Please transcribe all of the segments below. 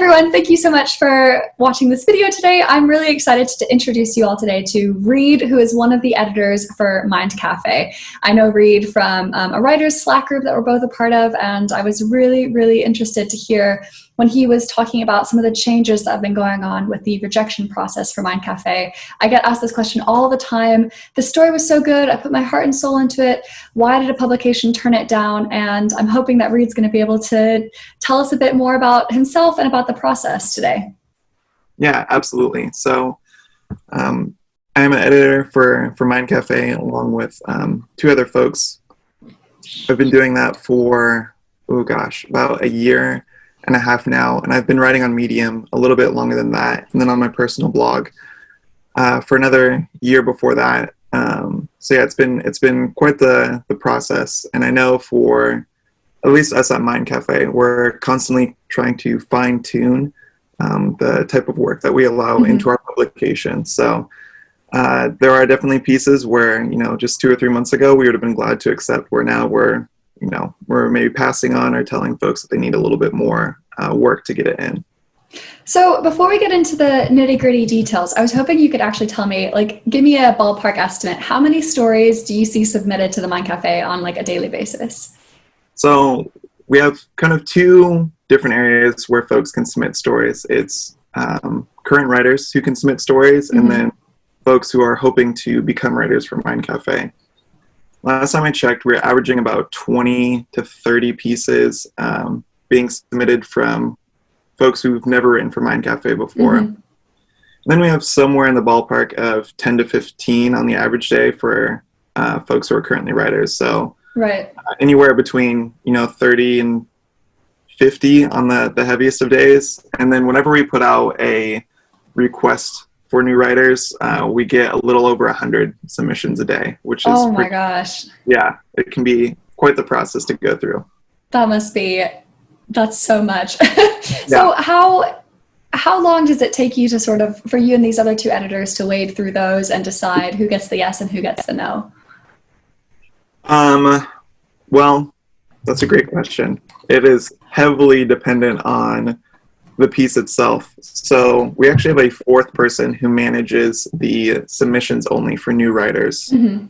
everyone, thank you so much for watching this video today. I'm really excited to introduce you all today to Reed, who is one of the editors for Mind Cafe. I know Reed from a writer's Slack group that we're both a part of, and I was really interested to hear when he was talking about some of the changes that have been going on with the rejection process for Mind Cafe. I get asked this question all the time. The story was so good, I put my heart and soul into it. Why did a publication turn it down? And I'm hoping that Reed's going to be able to tell us a bit more about himself and about the process today. Yeah, absolutely. So I'm an editor for Mind Cafe along with two other folks. I've been doing that for, about a year and a half now, and I've been writing on Medium a little bit longer than that, and then on my personal blog for another year before that. So yeah, it's been quite the process, and I know for at least us at Mind Cafe, we're constantly trying to fine tune the type of work that we allow into our publication. So there are definitely pieces where, just 2 or 3 months ago we would have been glad to accept, where now we're maybe passing on or telling folks that they need a little bit more work to get it in. So before we get into the nitty-gritty details, I was hoping you could actually tell me, give me a ballpark estimate. How many stories do you see submitted to the Mind Cafe on a daily basis? So we have kind of 2 different areas where folks can submit stories. It's current writers who can submit stories, and then folks who are hoping to become writers for Mind Cafe. Last time I checked, we were averaging about 20 to 30 pieces being submitted from folks who've never written for Mind Cafe before. And then we have somewhere in the ballpark of 10 to 15 on the average day for folks who are currently writers. So anywhere between 30 and 50 on the heaviest of days. And then whenever we put out a request for new writers, we get a little over 100 submissions a day, which is my gosh. Yeah, it can be quite the process to go through. That's so much. So how long does it take you to for you and these other 2 editors to wade through those and decide who gets the yes and who gets the no? Well, that's a great question. It is heavily dependent on the piece itself. So we actually have a 4th person who manages the submissions only for new writers. They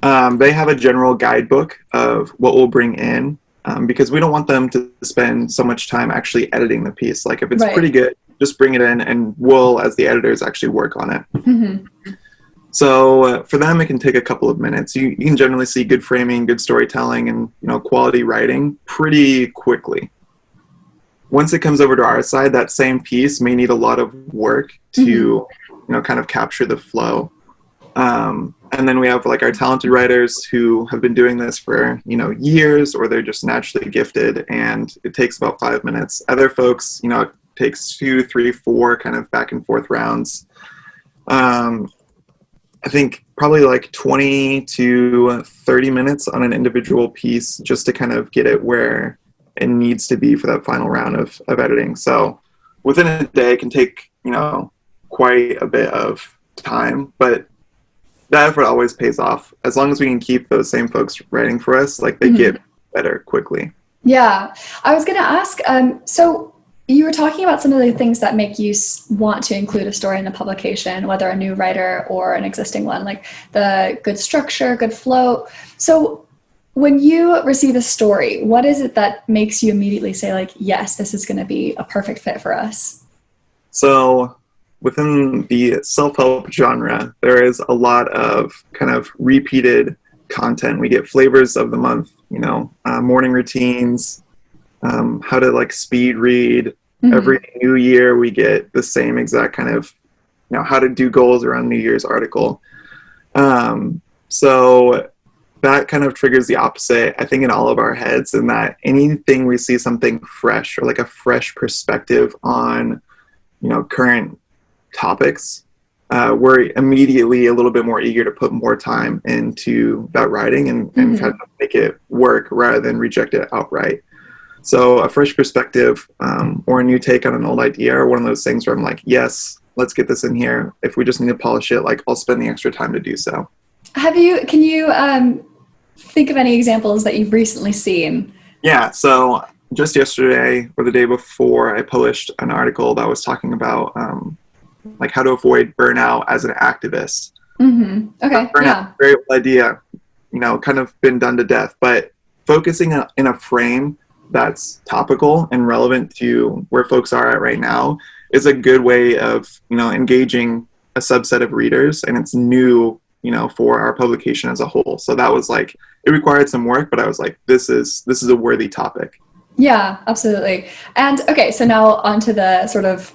have a general guidebook of what we'll bring in, because we don't want them to spend so much time actually editing the piece. If it's pretty good, just bring it in and we'll, as the editors, actually work on it. So for them, it can take a couple of minutes. You can generally see good framing, good storytelling, and quality writing pretty quickly. Once it comes over to our side, that same piece may need a lot of work to kind of capture the flow. And then we have our talented writers who have been doing this for years, or they're just naturally gifted, and it takes about 5 minutes. Other folks, it takes 2, 3, 4 kind of back and forth rounds. I think probably 20 to 30 minutes on an individual piece just to kind of get it where it needs to be for that final round of editing. So within a day, it can take, quite a bit of time, but that effort always pays off. As long as we can keep those same folks writing for us, they get better quickly. Yeah. I was going to ask, so you were talking about some of the things that make you want to include a story in the publication, whether a new writer or an existing one, the good structure, good flow. So when you receive a story, what is it that makes you immediately say, yes, this is going to be a perfect fit for us? So within the self-help genre, there is a lot of kind of repeated content. We get flavors of the month, morning routines, how to speed read. Every new year we get the same exact kind of how to do goals around New Year's article. So that kind of triggers the opposite, I think, in all of our heads, in that anything we see something fresh or a fresh perspective on current topics, we're immediately a little bit more eager to put more time into that writing and kind of make it work rather than reject it outright. So a fresh perspective or a new take on an old idea are one of those things where I'm yes, let's get this in here. If we just need to polish it, I'll spend the extra time to do so. Can you think of any examples that you've recently seen? Yeah, so just yesterday or the day before, I published an article that was talking about like how to avoid burnout as an activist. Okay, Burnout, yeah. very old idea, kind of been done to death, but focusing in a frame that's topical and relevant to where folks are at right now is a good way of, engaging a subset of readers, and it's new, for our publication as a whole. So that was like, it required some work, but I was like, this is a worthy topic. Yeah, absolutely. And okay, so now onto the sort of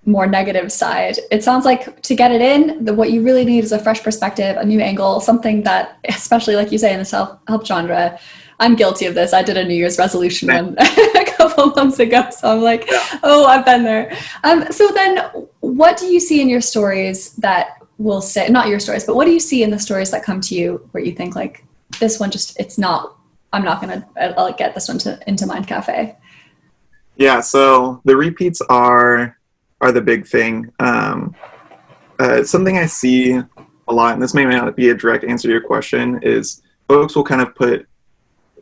more negative side. It sounds like to get it in, what you really need is a fresh perspective, a new angle, something that, especially like you say in the self-help genre, I'm guilty of this. I did a New Year's resolution one a couple months ago, so I'm like, oh, I've been there. So then what do you see in your stories that will say, not your stories, but what do you see in the stories that come to you where you think like, this one just, I'm not going to get this one into Mind Cafe? Yeah, so the repeats are the big thing. Something I see a lot, and this may not be a direct answer to your question, is folks will kind of put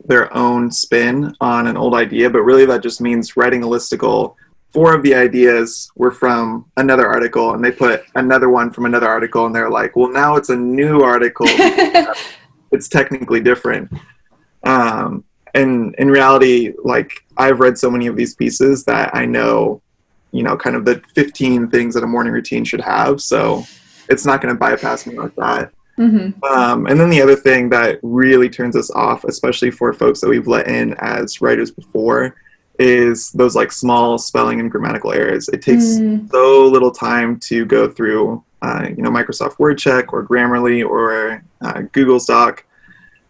their own spin on an old idea, but really that just means writing a listicle. 4 of the ideas were from another article, and they put another one from another article, and they're like, well, now it's a new article. It's technically different. And in reality, like, I've read so many of these pieces that I know, kind of the 15 things that a morning routine should have. So it's not going to bypass me like that. And then the other thing that really turns us off, especially for folks that we've let in as writers before, is those like small spelling and grammatical errors. It takes so little time to go through, Microsoft Word Check or Grammarly or Google Doc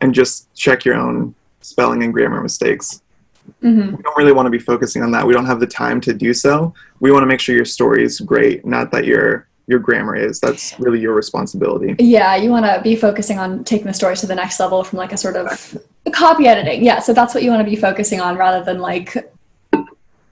and just check your own spelling and grammar mistakes. We don't really want to be focusing on that. We don't have the time to do so. We want to make sure your story is great, not that your grammar is. That's really your responsibility. Yeah, you want to be focusing on taking the story to the next level from like a sort of copy editing. Yeah, so that's what you want to be focusing on rather than like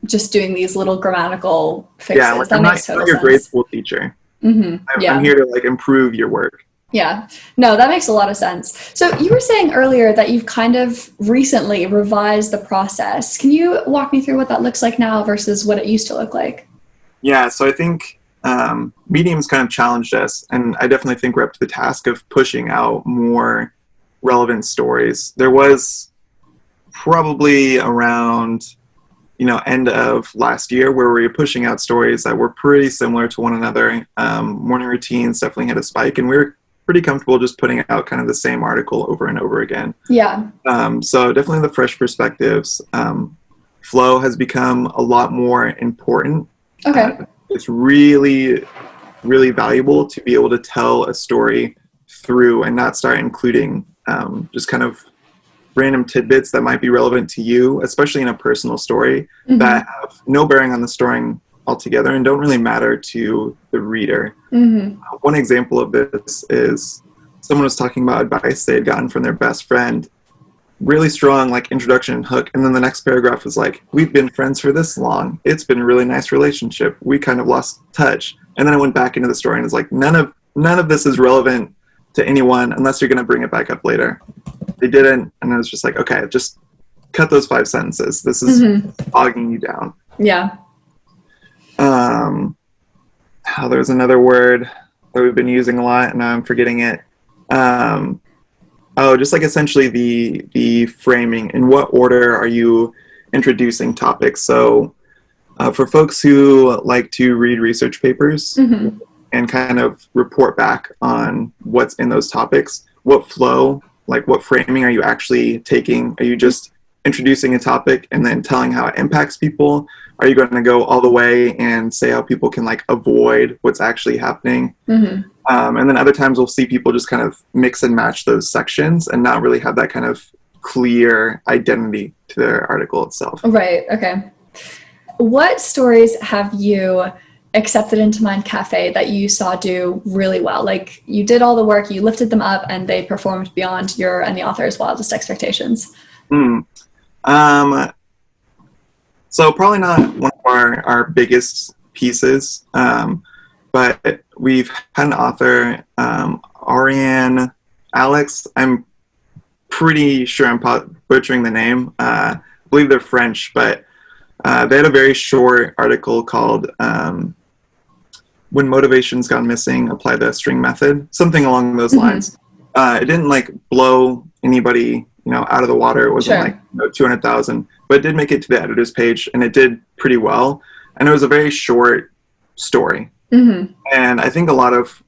just doing these little grammatical fixes. Yeah, like that makes total sense. Your grade school teacher. I'm here to like improve your work. Yeah, no, that makes a lot of sense. So you were saying earlier that you've kind of recently revised the process. Can you walk me through what that looks like now versus what it used to look like? Yeah, so I think Medium's kind of challenged us, and I definitely think we're up to the task of pushing out more relevant stories. There was probably around, end of last year where we were pushing out stories that were pretty similar to one another. Morning routines definitely had a spike, and we were pretty comfortable just putting out kind of the same article over and over again. Yeah. So definitely the fresh perspectives. Flow has become a lot more important. Okay. It's really, really valuable to be able to tell a story through and not start including just kind of random tidbits that might be relevant to you, especially in a personal story, that have no bearing on the story altogether and don't really matter to the reader. One example of this is someone was talking about advice they had gotten from their best friend. Really strong like introduction and hook, and then the next paragraph was like, we've been friends for this long, it's been a really nice relationship, we kind of lost touch. And then I went back into the story and it's like, none of this is relevant to anyone unless you're going to bring it back up later. They didn't, and I was just like, okay, just cut those 5 sentences. This is bogging you down. Yeah. There's another word that we've been using a lot and now I'm forgetting it. Just like essentially the framing. In what order are you introducing topics? So for folks who like to read research papers and kind of report back on what's in those topics, what flow, like what framing are you actually taking? Are you just introducing a topic and then telling how it impacts people? Are you going to go all the way and say how people can like avoid what's actually happening? And then other times we'll see people just kind of mix and match those sections and not really have that kind of clear identity to their article itself. Right. Okay. What stories have you accepted into Mind Cafe that you saw do really well? Like you did all the work, you lifted them up, and they performed beyond your and the author's wildest expectations. So probably not one of our biggest pieces, but we've had an author, Ariane Alex. I'm pretty sure I'm butchering the name. believe they're French, but they had a very short article called "When Motivation's Gone Missing, Apply the String Method," something along those lines. It didn't like blow anybody, out of the water. It wasn't like 200,000, but it did make it to the editor's page, and it did pretty well. And it was a very short story. And I think a lot of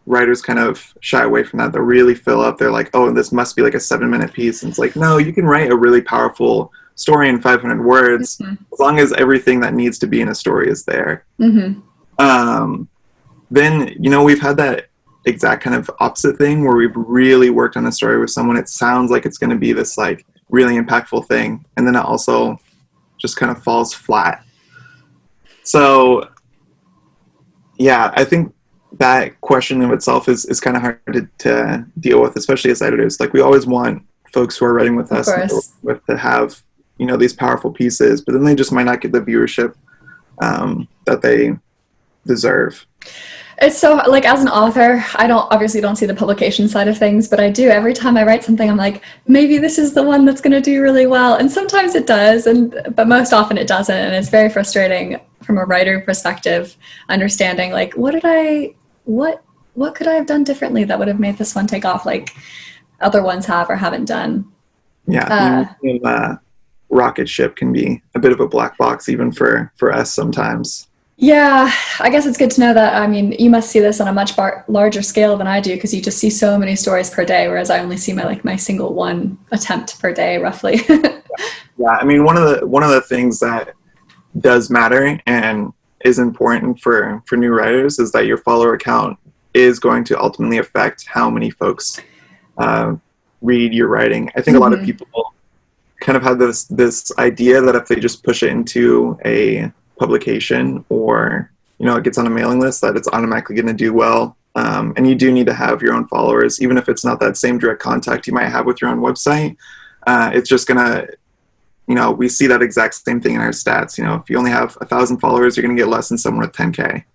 writers kind of shy away from that. They really fill up. They're like, oh, this must be like a 7-minute piece. And it's like, no, you can write a really powerful story in 500 words as long as everything that needs to be in a story is there. Then, we've had that exact kind of opposite thing where we've really worked on a story with someone. It sounds like it's going to be this like really impactful thing, and then it also just kind of falls flat. So yeah, I think that question of itself is kind of hard to deal with, especially as editors. Like, we always want folks who are writing with us to have these powerful pieces, but then they just might not get the viewership that they deserve. It's so, like, as an author, I obviously don't see the publication side of things, but I do. Every time I write something, I'm like, maybe this is the one that's going to do really well. And sometimes it does, but most often it doesn't. And it's very frustrating from a writer perspective, understanding, like, what could I have done differently that would have made this one take off like other ones have or haven't done? Yeah. Rocket ship can be a bit of a black box even for us sometimes. Yeah, I guess it's good to know that. I mean, you must see this on a much larger scale than I do, because you just see so many stories per day, whereas I only see my single one attempt per day, roughly. Yeah, I mean, one of the things that does matter and is important for new writers is that your follower count is going to ultimately affect how many folks read your writing. I think a lot of people kind of have this idea that if they just push it into a publication or it gets on a mailing list, that it's automatically going to do well, and you do need to have your own followers, even if it's not that same direct contact you might have with your own website. It's just gonna we see that exact same thing in our stats. If you only have 1,000 followers, you're going to get less than someone with 10K.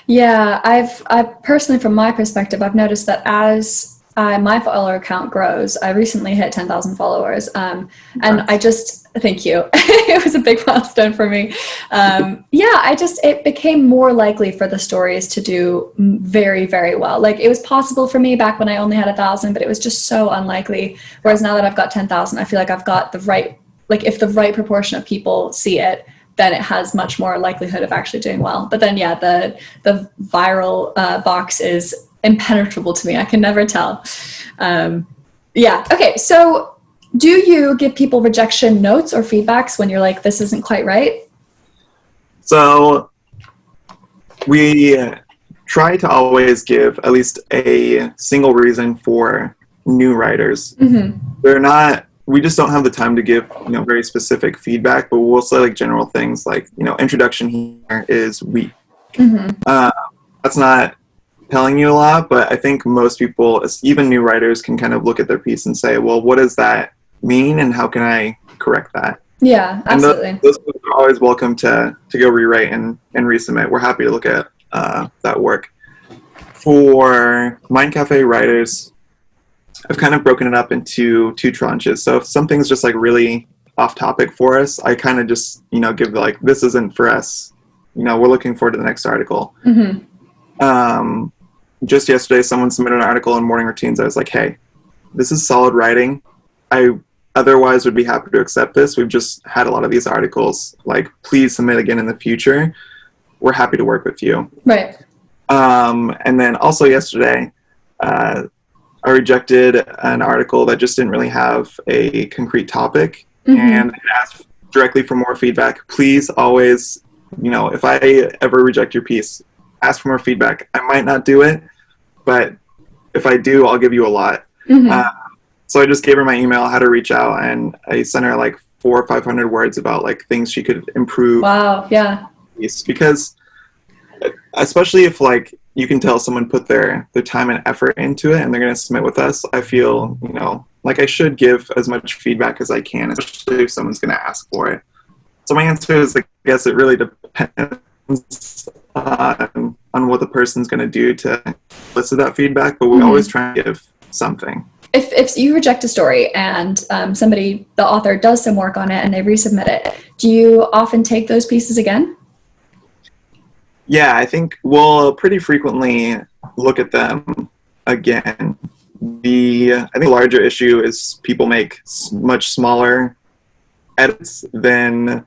Yeah, I personally, from my perspective, I've noticed that as my follower count grows. I recently hit 10,000 followers, and I just, thank you. It was a big milestone for me. It became more likely for the stories to do very, very well. Like, it was possible for me back when I only had 1,000, but it was just so unlikely. Whereas now that I've got 10,000, I feel like I've got the right, like, if the right proportion of people see it, then it has much more likelihood of actually doing well. But then, yeah, the viral box is impenetrable to me. I can never tell. Okay. So do you give people rejection notes or feedbacks when you're like, this isn't quite right? So we try to always give at least a single reason for new writers. We just don't have the time to give, very specific feedback, but we'll say like general things like, introduction here is weak. That's not telling you a lot, but I think most people, even new writers, can kind of look at their piece and say, well, what does that mean and how can I correct that? Yeah, absolutely. And those people are always welcome to go rewrite and resubmit. We're happy to look at that work. For Mind Cafe writers, I've kind of broken it up into 2 tranches. So if something's just like really off topic for us, I kind of just, give like, this isn't for us. We're looking forward to the next article. Just yesterday, someone submitted an article on morning routines. I was like, hey, this is solid writing. I otherwise would be happy to accept this. We've just had a lot of these articles. Like, please submit again in the future. We're happy to work with you. Right. And then also yesterday, I rejected an article that just didn't really have a concrete topic, and I asked directly for more feedback. Please always, if I ever reject your piece, ask for more feedback. I might not do it, but if I do, I'll give you a lot. So I just gave her my email, had her reach out, and I sent her like 400 or 500 words about like things she could improve. Wow, yeah. Because especially if like you can tell someone put their time and effort into it and they're going to submit with us, I feel, like I should give as much feedback as I can, especially if someone's going to ask for it. So my answer is, I guess it really depends on what the person's going to do to elicit that feedback, but we always try to give something. if you reject a story and somebody, the author, does some work on it and they resubmit it, do you often take those pieces again? Yeah, I think we'll pretty frequently look at them again. I think the larger issue is people make much smaller edits than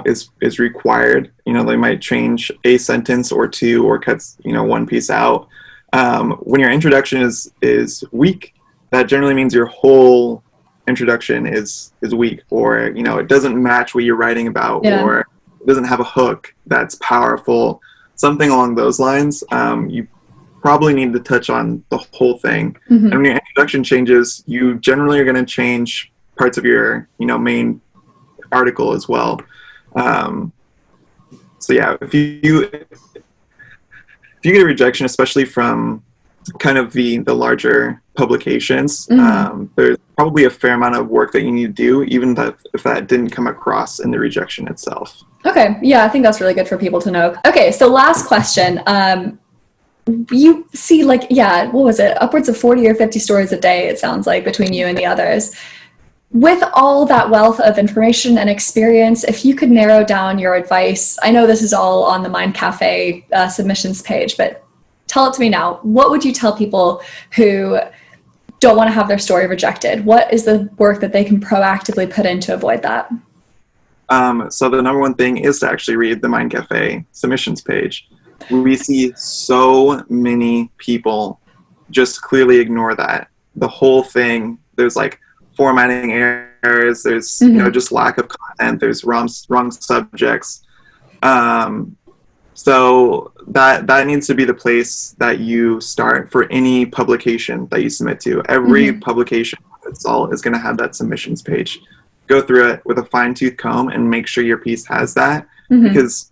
is required. They might change a sentence or two, or cuts one piece out. When your introduction is weak, that generally means your whole introduction is weak, or it doesn't match what you're writing about, Yeah. or it doesn't have a hook that's powerful, something along those lines. You probably need to touch on the whole thing. Mm-hmm. And when your introduction changes, you generally are going to change parts of your main article as well. So yeah, if you get a rejection, especially from kind of the larger publications, Mm-hmm. there's probably a fair amount of work that you need to do, even if that didn't come across in the rejection itself. Okay, yeah, I think that's really good for people to know. Okay, so last question. You see, what was it? Upwards of 40 or 50 stories a day, it sounds like, between you and the others. With all that wealth of information and experience, if you could narrow down your advice, I know this is all on the Mind Cafe submissions page, but tell it to me now. What would you tell people who don't want to have their story rejected? What is the work that they can proactively put in to avoid that? So the number one thing is to actually read the Mind Cafe submissions page. We see so many people just clearly ignore that. The whole thing, there's formatting errors, there's just lack of content, there's wrong subjects. So that needs to be the place that you start for any publication that you submit to. Every publication is going to have that submissions page. Go through it with a fine-tooth comb and make sure your piece has that, because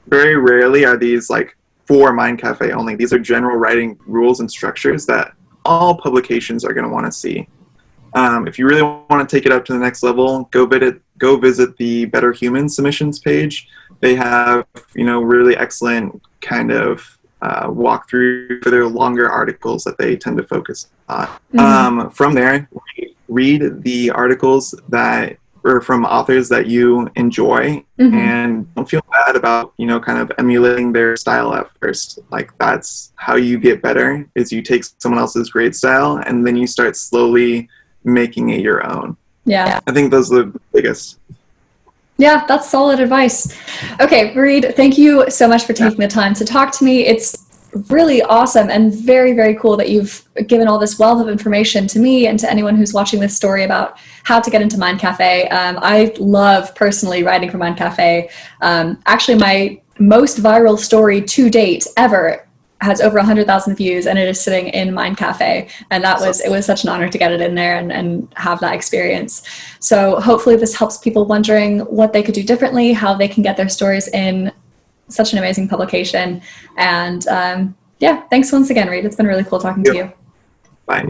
very rarely are these for Mind Cafe only. These are general writing rules and structures that all publications are going to want to see. If you really want to take it up to the next level, go visit the Better Human submissions page. They have really excellent kind of walkthrough for their longer articles that they tend to focus on. From there, read the articles that are from authors that you enjoy, and don't feel bad about kind of emulating their style at first. That's how you get better, is you take someone else's great style and then you start slowly making it your own. Yeah, I think those are the biggest. Yeah, that's solid advice. Okay, Reed, thank you so much for taking the time to talk to me. It's really awesome and very, very cool that you've given all this wealth of information to me and to anyone who's watching this story about how to get into Mind Cafe. I love personally writing for Mind Cafe. Actually, my most viral story to date ever has over 100,000 views, and it is sitting in Mind Cafe. And it was such an honor to get it in there and have that experience. So hopefully this helps people wondering what they could do differently, how they can get their stories in such an amazing publication. And thanks once again, Reed. It's been really cool talking to you. Bye.